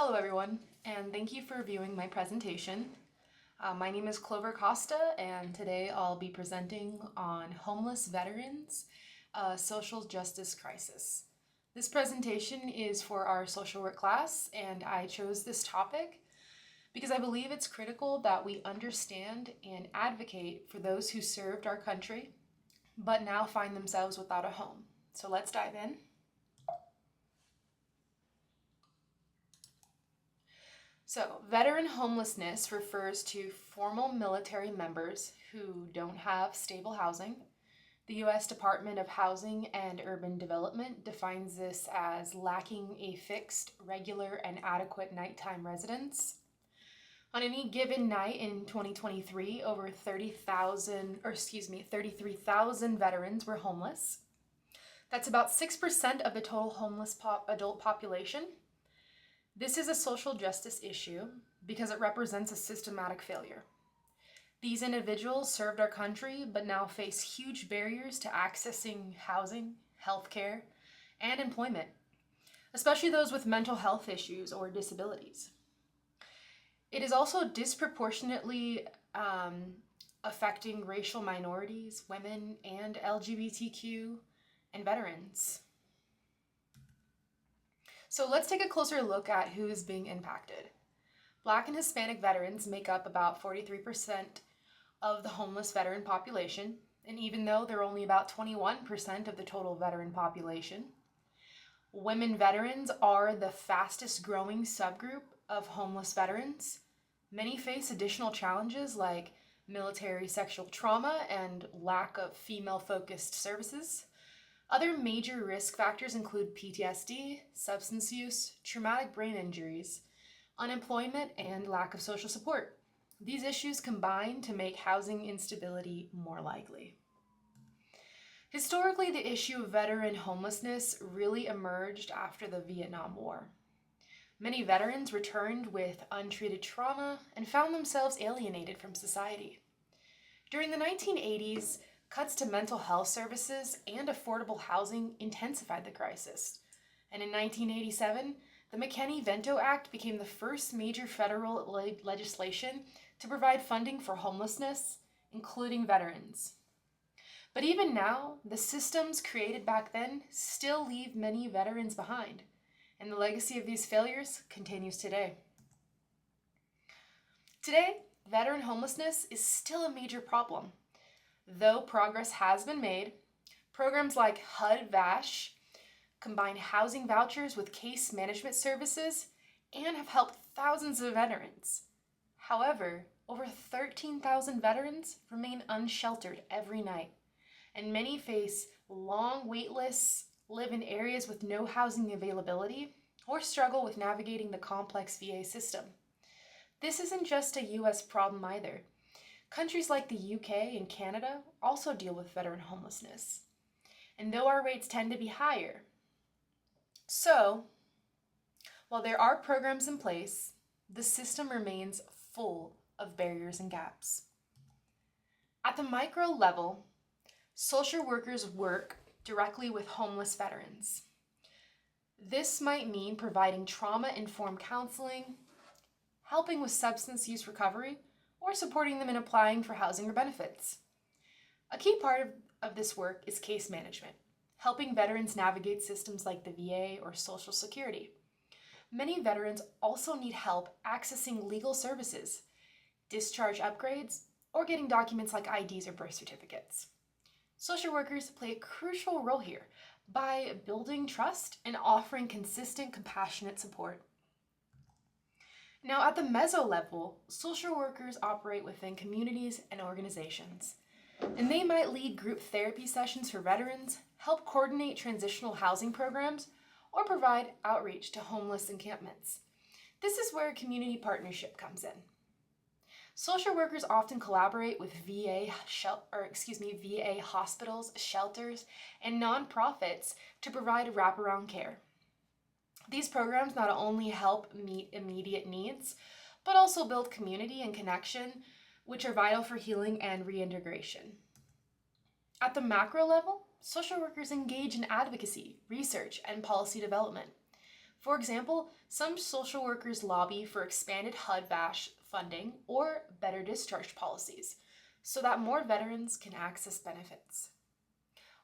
Hello everyone, and thank you for viewing my presentation. My name is Clover Costa, and today I'll be presenting on homeless veterans, a social justice crisis. This presentation is for our social work class, and I chose this topic because I believe it's critical that we understand and advocate for those who served our country, but now find themselves without a home. So let's dive in. So, veteran homelessness refers to former military members who don't have stable housing. The U.S. Department of Housing and Urban Development defines this as lacking a fixed, regular, and adequate nighttime residence. On any given night in 2023, over 33,000 veterans were homeless. That's about 6% of the total homeless adult population. This is a social justice issue because it represents a systematic failure. These individuals served our country but now face huge barriers to accessing housing, healthcare, and employment, especially those with mental health issues or disabilities. It is also disproportionately affecting racial minorities, women, and LGBTQ and veterans. So let's take a closer look at who is being impacted. Black and Hispanic veterans make up about 43% of the homeless veteran population, and even though they're only about 21% of the total veteran population, women veterans are the fastest growing subgroup of homeless veterans. Many face additional challenges like military sexual trauma and lack of female-focused services. Other major risk factors include PTSD, substance use, traumatic brain injuries, unemployment, and lack of social support. These issues combine to make housing instability more likely. Historically, the issue of veteran homelessness really emerged after the Vietnam War. Many veterans returned with untreated trauma and found themselves alienated from society. During the 1980s, cuts to mental health services and affordable housing intensified the crisis. And in 1987, the McKinney-Vento Act became the first major federal legislation to provide funding for homelessness, including veterans. But even now, the systems created back then still leave many veterans behind, and the legacy of these failures continues today. Today, veteran homelessness is still a major problem. Though progress has been made, programs like HUD-VASH combine housing vouchers with case management services and have helped thousands of veterans. However, over 13,000 veterans remain unsheltered every night, and many face long wait lists, live in areas with no housing availability, or struggle with navigating the complex VA system. This isn't just a U.S. problem either. Countries like the UK and Canada also deal with veteran homelessness, and though our rates tend to be higher. So, while there are programs in place, the system remains full of barriers and gaps. At the micro level, social workers work directly with homeless veterans. This might mean providing trauma-informed counseling, helping with substance use recovery, or supporting them in applying for housing or benefits. A key part of this work is case management, helping veterans navigate systems like the VA or Social Security. Many veterans also need help accessing legal services, discharge upgrades, or getting documents like IDs or birth certificates. Social workers play a crucial role here by building trust and offering consistent, compassionate support. Now, at the meso level, social workers operate within communities and organizations, and they might lead group therapy sessions for veterans, help coordinate transitional housing programs, or provide outreach to homeless encampments. This is where community partnership comes in. Social workers often collaborate with VA hospitals, shelters, and nonprofits to provide wraparound care. These programs not only help meet immediate needs, but also build community and connection, which are vital for healing and reintegration. At the macro level, social workers engage in advocacy, research, and policy development. For example, some social workers lobby for expanded HUD-VASH funding or better discharge policies so that more veterans can access benefits.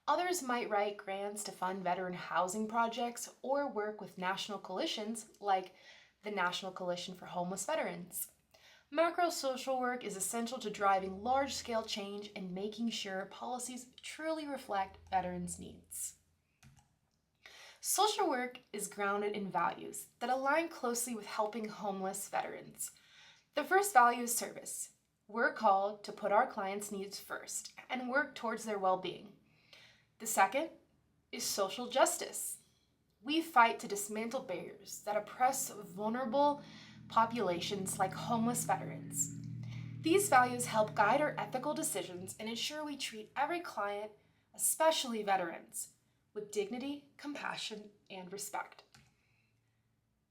Others might write grants to fund veteran housing projects or work with national coalitions like the National Coalition for Homeless Veterans. Macro social work is essential to driving large-scale change and making sure policies truly reflect veterans' needs. Social work is grounded in values that align closely with helping homeless veterans. The first value is service. We're called to put our clients' needs first and work towards their well-being. The second is social justice. We fight to dismantle barriers that oppress vulnerable populations like homeless veterans. These values help guide our ethical decisions and ensure we treat every client, especially veterans, with dignity, compassion, and respect.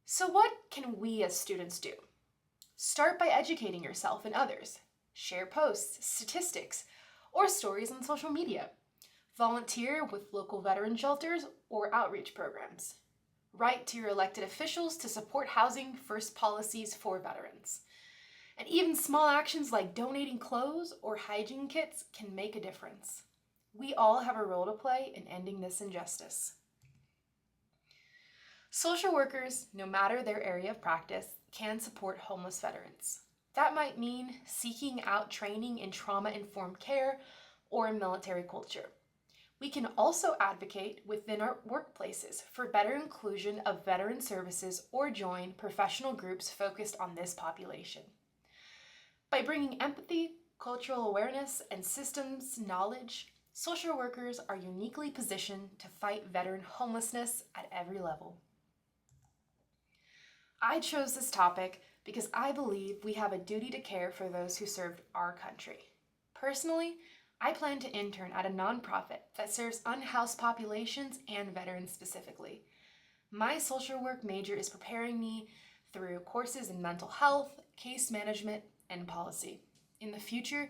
So what can we as students do? Start by educating yourself and others. Share posts, statistics, or stories on social media. Volunteer with local veteran shelters or outreach programs. Write to your elected officials to support housing first policies for veterans. And even small actions like donating clothes or hygiene kits can make a difference. We all have a role to play in ending this injustice. Social workers, no matter their area of practice, can support homeless veterans. That might mean seeking out training in trauma-informed care or military culture. We can also advocate within our workplaces for better inclusion of veteran services or join professional groups focused on this population. By bringing empathy, cultural awareness, and systems knowledge, social workers are uniquely positioned to fight veteran homelessness at every level. I chose this topic because I believe we have a duty to care for those who served our country. Personally, I plan to intern at a nonprofit that serves unhoused populations and veterans specifically. My social work major is preparing me through courses in mental health, case management, and policy. In the future,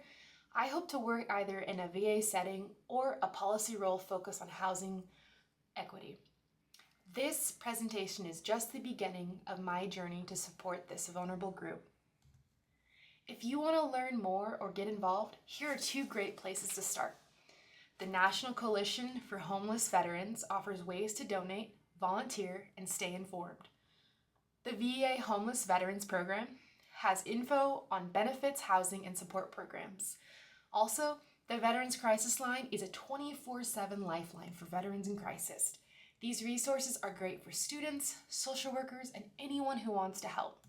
I hope to work either in a VA setting or a policy role focused on housing equity. This presentation is just the beginning of my journey to support this vulnerable group. If you want to learn more or get involved, here are two great places to start. The National Coalition for Homeless Veterans offers ways to donate, volunteer, and stay informed. The VA Homeless Veterans Program has info on benefits, housing, and support programs. Also, the Veterans Crisis Line is a 24/7 lifeline for veterans in crisis. These resources are great for students, social workers, and anyone who wants to help.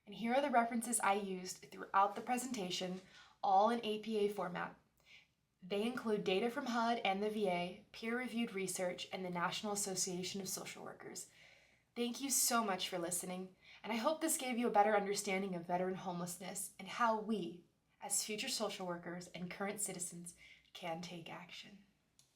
And here are the references I used throughout the presentation, all in APA format. They include data from HUD and the VA, peer-reviewed research, and the National Association of Social Workers. Thank you so much for listening, and I hope this gave you a better understanding of veteran homelessness and how we, as future social workers and current citizens, can take action.